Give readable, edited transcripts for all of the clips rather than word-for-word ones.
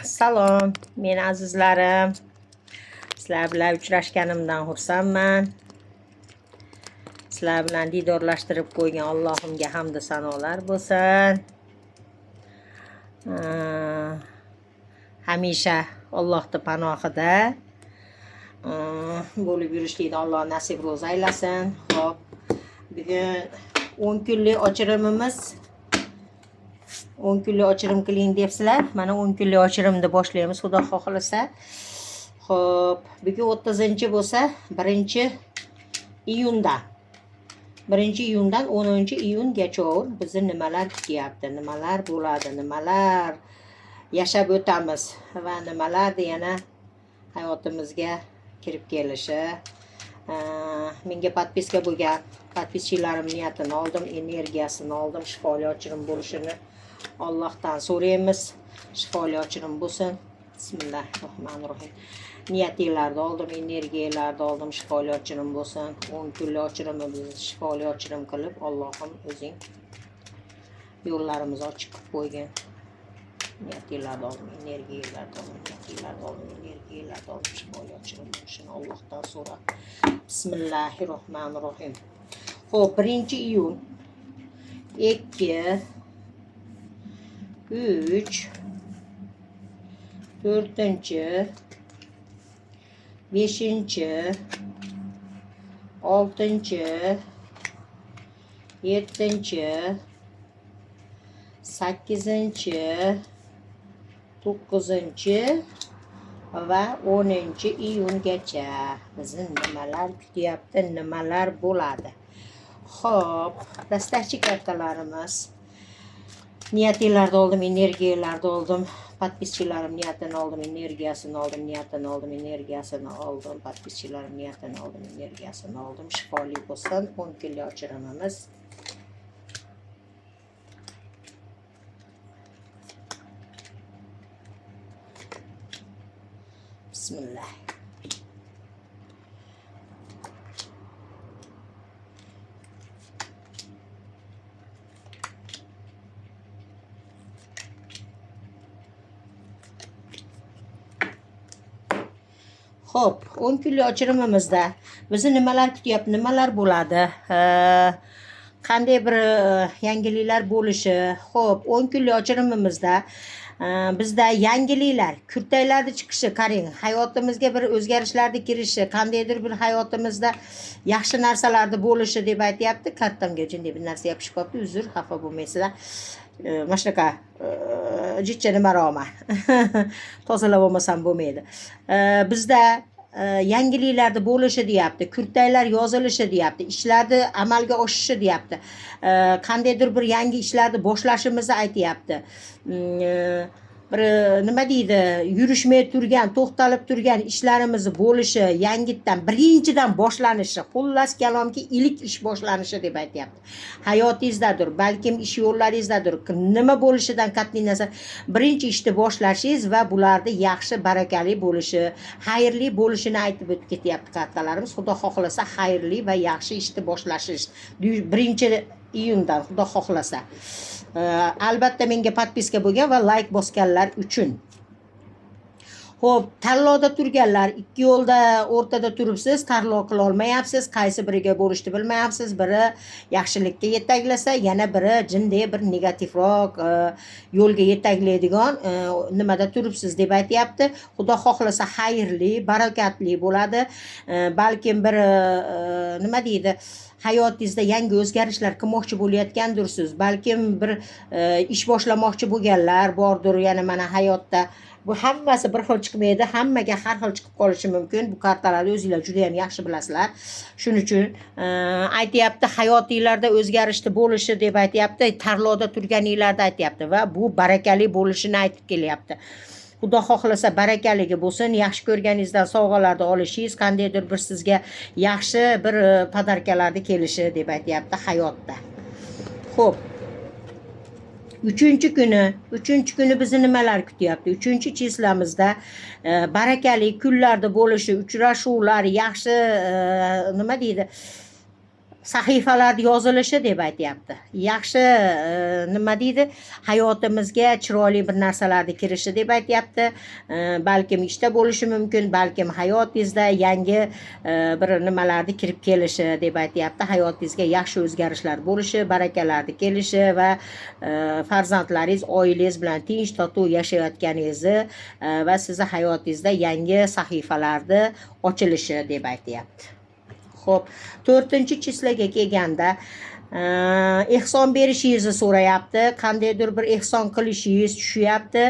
Salom, meni azizlarim. Sizlar bilan uchrashganimdan xursandman. Sizlar bilan didorlashtirib qo'ygan Allohimga hamd sanolar bo'lsin. Hamisha Allohning panohida bo'lib yurishlikni Alloh nasib ro'z aylasin. Xo'p, bugun 10 kunlik ochirimimiz 10 kunlik ochirim qiling debsizlar. Mana 10 kunlik ochirimni boshlaymiz, Xudo xohlasa. Xo'p, bugun 30 bo'lsa, 1-iyundan 10-iyungacha bizni nimalar kutyapti, nimalar bo'ladi, nimalar yashab o'tamiz va nimalar yana hayotimizga kirib kelishi. Menga podpiska bo'lgan podpischilarim niyatini oldim, energiyasini oldim, shifoli ochirim bo'lishini Allohdan so'raymiz. Shifoli ochirim bo'lsin. Bismillahirrohmanirrohim. Niyatinglarni oldim, energiyalarni oldim, shifoli ochirim bo'lsin. 10 kunlik ochirimimizni shifoli ochirim qilib, Allohim o'zing yo'llarimizni ochiq qilib qo'ygin. Niyatinglarni oldim, energiyalarni oldim, niyatinglarni oldim, energiyalarni oldim, shifoli ochirim bo'lishini Allohdan so'rab. Bismillahirrohmanirrohim. Xo'p, 1-iyun 2 3 4-chi 5-chi 6-chi 7-chi 8-chi 9-chi va 10-iyungacha bizni nimalar kutyapti, nimalar bo'ladi. Xo'p, dastakchi kartalarimiz. Niyatinglarni oldim, energiyalarni oldim. Podpischilarim niyatini oldim, energiyasini oldim, niyatini oldim, energiyasini oldim. Podpischilarim niyatini oldim, energiyasini oldim. Shifoli bo'lsin 10 kunlik ochirimimiz. Bismillah. Xo'p, 10 kunlik ochirimimizda bizni nimalar kutyapti, nimalar bo'ladi? Qanday bir yangiliklar bo'lishi? Xo'p, 10 kunlik ochirimimizda bizda yangiliklar, kurtaylarni chiqishi, qarang, hayotimizga bir o'zgarishlarni kirishi, qandaydir bir hayotimizda yaxshi narsalarni bo'lishi deb aytyapti. Kartamga jinday bir narsa yopishib qolibdi. Uzr, xafa bo'lmaysizlar. Mana shunaqa jichcha nima roma. Tozalab olmasam bo'lmaydi. Bizda yangiliklarni bo'lishi deyapti, kurtaylar yozilishi deyapti, ishlarni amalga oshishi deyapti. Qandaydir bir yangi ishlarni boshlashimizni aytyapti. Bir nima deydi, yurishmay turgan, to'xtalib turgan ishlarimizni bo'lishi, yangitdan birinchidan boshlanishi, xullas kalomki ilk ish boshlanishi deb aytyapti. Hayotingizdadir, balkim ish yo'llaringizdadir, nima bo'lishidan qat'iy nazar birinchi ishni boshlashingiz va bularni yaxshi, barakali bo'lishi, xayrli bo'lishini aytib o'tib ketyapti kartalarimiz. Xudo xohlasa xayrli va yaxshi ishni boshlashingiz 1-iyundan Xudo xohlasa. Albatta menga podpiska bo'lgan va like bosganlar uchun. Xo'p, tanlovda turganlar, ikki yo'lda o'rtada turibsiz, tanlov qila olmayapsiz, qaysi biriga bo'lishni bilmayapsiz. Biri yaxshilikka yetaklasa, yana biri jinday bir negativroq yo'lga yetaklaydigan nimada turibsiz deb aytyapti. Xudo xohlasa xayrli, barakatli bo'ladi. Balkim bir nima deydi, hayotingizda yangi o'zgarishlar qilmoqchi bo'layotgandirsiz. Balkim bir ish boshlamoqchi bo'lganlar bordir, yana mana hayotda. Bu hammasi bir xil chiqmaydi, hammaga har xil chiqib qolishi mumkin. Bu kartalarni o'zingizlar juda ham yaxshi bilasizlar. Shuning uchun aytyapti, hayotingizda o'zgarishni bo'lishi deb aytyapti, tanlovda turganingizda aytyapti va bu barakali bo'lishini aytib kelyapti. Xudo xohlasa barakaligi bo'lsin, yaxshi ko'rganingizdan sovg'alarni olishingiz, qandaydir bir sizga yaxshi bir podarkalarni kelishi deb aytyapti hayotda. Xo'p, 3-kuni bizni nimalar kutyapti? 3-chislamizda barakali kunlarda bo'lishi, uchrashuvlar, yaxshi nima deydi, sahifalarda yozilishi deb aytyapti. Yaxshi nima deydi, hayotimizga chiroyli bir narsalarni kirishi deb aytyapti. Balkim ishda bo'lishi mumkin, balkim hayotingizda yangi bir nimalarni kirib kelishi deb aytyapti. Hayotingizga yaxshi o'zgarishlar bo'lishi, barakalarni kelishi va farzandlaringiz, oilangiz bilan tinch totuv yashayotganingizni va sizni hayotingizda yangi sahifalarni ochilishi deb aytyapti. Xo'p, 4-chislaga kelganda ehson berishingizni so'rayapti. Qandaydir bir ehson qilishingiz tushyapti.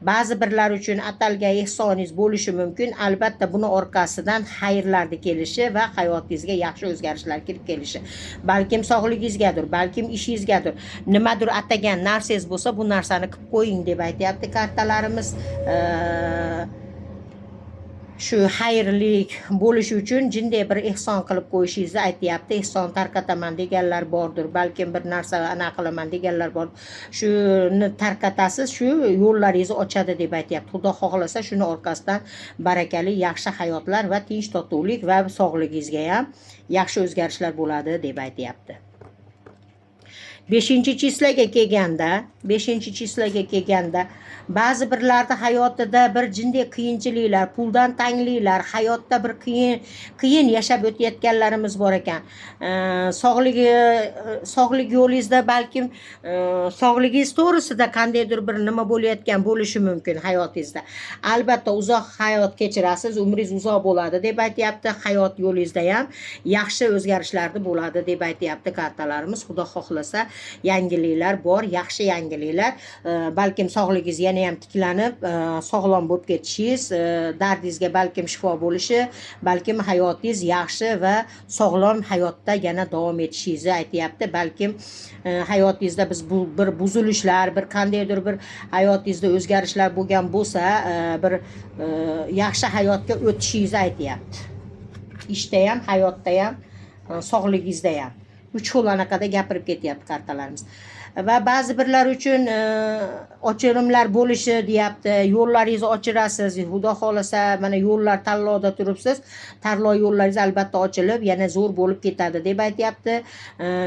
Ba'zi birlar uchun atalgan ehsoningiz bo'lishi mumkin. Albatta buni orqasidan xayrlarni kelishi va hayotingizga yaxshi o'zgarishlar kirib kelishi. Balkim sog'ligingizgadir, balkim ishingizgadir. Nimadir atagan narsangiz bo'lsa, bu narsani qilib qo'ying deb aytyapti kartalarimiz. Shu xayrlik bo'lishi uchun jinday bir ehson qilib qo'yishingizni aytyapti. Ehson tarqataman deganlar bordir, balkim bir narsa ana qilaman deganlar bor. Shuni tarqatasiz, shu yo'llaringizni ochadi deb aytyapti. Xudo xohlasa shuni orqasidan barakali, yaxshi hayotlar va tinch totuvlik va sog'ligingizga ham yaxshi o'zgarishlar bo'ladi deb aytyapti. 5-chislaga kelganda ba'zi birlarda hayotida bir jinday qiyinchiliklar, puldan tangliklar, hayotda bir qiyin yashab o'tayotganlarimiz bor ekan. Sog'lik yo'lingizda balkim sog'ligingiz to'g'risida qandaydir bir nima bo'layotgan bo'lishi mumkin hayotingizda. Albatta uzoq hayot kechirasiz, umringiz uzoq bo'ladi deb aytyapti. Hayot yo'lingizda ham yaxshi o'zgarishlar bo'ladi deb aytyapti kartalarimiz. Xudo xohlasa yangiliklar bor, yaxshi yangiliklar. Balkim sog'ligingiz yana ham tiklanib, sog'lom bo'lib ketishingiz, dardingizga balkim shifo bo'lishi, balkim hayotingiz yaxshi va sog'lom hayotda yana davom etishingizni aytyapti. Balkim hayotingizda biz bir buzilishlar, bir qandaydir bir hayotingizda o'zgarishlar bo'lgan bo'lsa, bir yaxshi hayotga o'tishingizni aytyapti. Ishda ham, hayotda ham, sog'ligingizda ham. 3 xil anaqada gapirib ketyapti kartalarimiz. Va ba'zi birlar uchun ochirimlar bo'lishi deyapti. Yo'llaringizni ochirasiz. Xudo xohlasa mana yo'llar tanlovda turibsiz. Tanlov yo'llaringiz albatta ochilib, yana zo'r bo'lib ketadi deb aytyapti.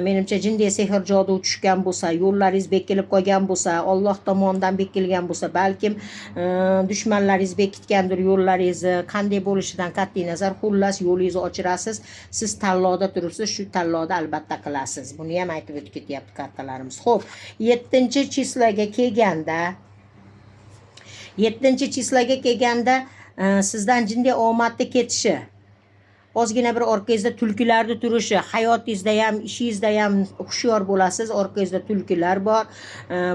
Menimcha jinday sehr jodu tushgan bo'lsa, yo'llaringiz bekilib qolgan bo'lsa, Alloh tomonidan bekilgan bo'lsa, balkim dushmanlaringiz bekitgandir yo'llaringizni, qanday bo'lishidan qat'iy nazar, xullas yo'lingizni ochirasiz. Siz tanlovda turibsiz, shu tanlovda albatta qilasiz. Buni ham aytib o'tib ketyapti kartalarimiz. Xo'p, 7-chislaga kelganda sizdan jinday omadni ketishi, ozgina bir orqangizda tulkilarni turishi, hayotingizda ham, ishingizda ham hushyor bo'lasiz. Orqangizda tulkilar bor.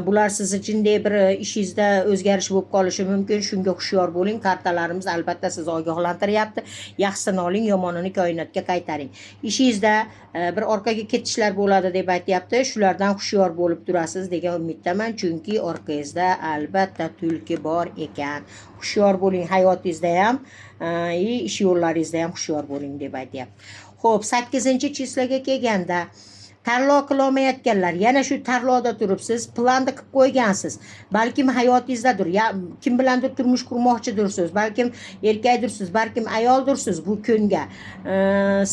Bular sizni jinday bir ishingizda o'zgarish bo'lib qolishi mumkin. Shunga hushyor bo'ling. Kartalarimiz albatta sizni ogohlantiryapti. Yaxshisini oling, yomonini koinotga qaytaring. Ishingizda bir orqaga ketishlar bo'ladi deb aytyapti. Shulardan hushyor bo'lib turasiz degan umiddaman, chunki orqangizda albatta tulki bor ekan. Hushyor bo'ling hayotingizda ham, ish yo'llaringizda ham hushyor bo'ling deb aytyapti. Xo'p, 8-chislaga kelganda tanlov qilolmayotganlar, yana shu tanlovda turibsiz, planni qilib qo'ygansiz. Balkim hayotingizdadir, kim bilandir turmush qurmoqchidirsiz, balkim erkakdirsiz, balkim ayoldirsiz bu kunga.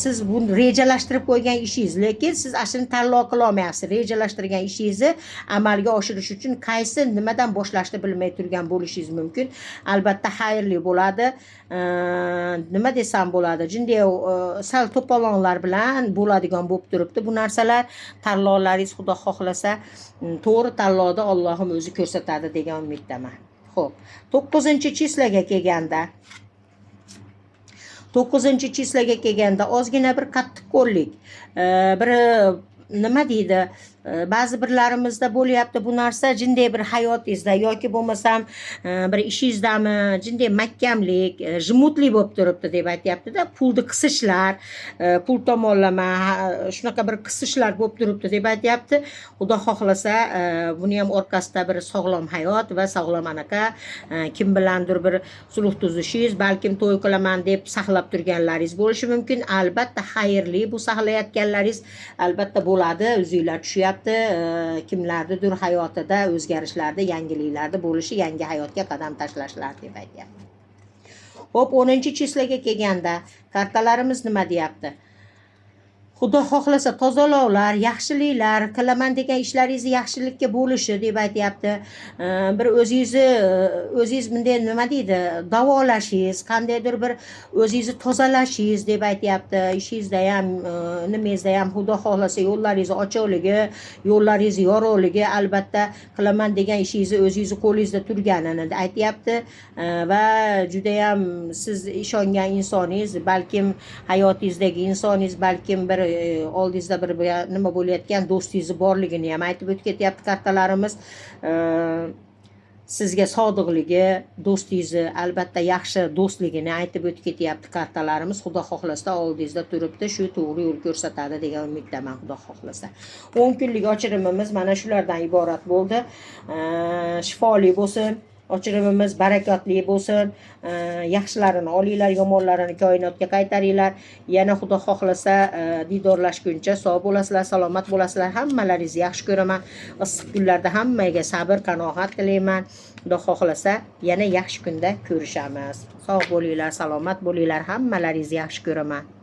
Siz buni rejalashtirib qo'ygan ishingiz, lekin siz ashuni tanlov qilolmayapsiz. Rejalashtirgan ishingizni amalga oshirish uchun qaysi nimadan boshlashni bilmay turgan bo'lishingiz mumkin. Albatta xayrli bo'ladi. Nima desam bo'ladi? Jinday sal to'polonlar bilan bo'ladigan bo'lib turibdi bu narsalar. Tanlovlaringiz Xudo xohlasa to'g'ri tanlovda Allohim o'zi ko'rsatadi degan umiddaman. Xo'p, 9-chislaga kelganda ozgina bir qattiqqo'llik, bir nima deydi, ba'zi birlarimizda bo'lyapti bu narsa. Jinday bir hayotingizda yoki bo'lmasam bir ishingizdami jinday mahkamlik, jimutlik bo'lib turibdi deb aytyapti-da. Pulni qisishlar, pul tomonlama shunaqa bir qisishlar bo'lib turibdi deb aytyapti. Xudo xohlasa buni ham orqasida bir sog'lom hayot va sog'lom anaqa kim bilandir bir sulh tuzishingiz, balkim to'y qilaman deb saqlab turganlaringiz bo'lishi mumkin. Albatta xayrli bu saqlayotganlaringiz albatta bo'ladi. O'zingizlar tushyapti. Kimlarnidir hayotida o'zgarishlarda, yangiliklarda bo'lishi, yangi hayotga qadam tashlashlar deb aytyapti. Xo'p, 10-chislaga kelganda kartalarimiz nima deyapti? Xudo xohlasa tozalovlar, yaxshiliklar, qilaman degan ishlaringizni yaxshilikka bo'lishi deb aytyapti. Bir o'zingiz bunday nima deydi, davolashingiz, qandaydir bir o'zingizni tozalashingiz deb aytyapti. Ishingizda ham, nimangizda ham Xudo xohlasa yo'llaringiz ochiqligi, yo'llaringiz yorug'ligi, albatta qilaman degan ishingizni o'zingizni qo'lingizda turganini aytyapti. Va juda ham siz ishongan insoningiz, balkim hayotingizdagi insoningiz, balkim bir oldingizda bir nima bo'layotgan do'stingiz borligini ham aytib o'tib ketyapti kartalarimiz. Sizga sodiqligi, do'stingizni albatta yaxshi do'stligini aytib o'tib ketyapti kartalarimiz. Xudo xohlasa oldingizda turibdi, shu to'g'ri yo'l ko'rsatadi degan umiddaman, Xudo xohlasa. 10 kunlik ochirimimiz mana shulardan iborat bo'ldi. Shifoli bo'lsin. Ochirimimiz barakotli bo'lsin. Yaxshilarini olinglar, yomonlarini koinotga qaytaringlar. Yana Xudo xohlasa didorlashguncha sog' bo'lasizlar, salomat bo'lasizlar. Hammalaringizni yaxshi ko'raman. Issiq kunlarda hammaga sabr, qanoat tilayman. Xudo xohlasa yana yaxshi kunda ko'rishamiz. Sog' bo'linglar, salomat bo'linglar. Hammalaringizni yaxshi ko'raman.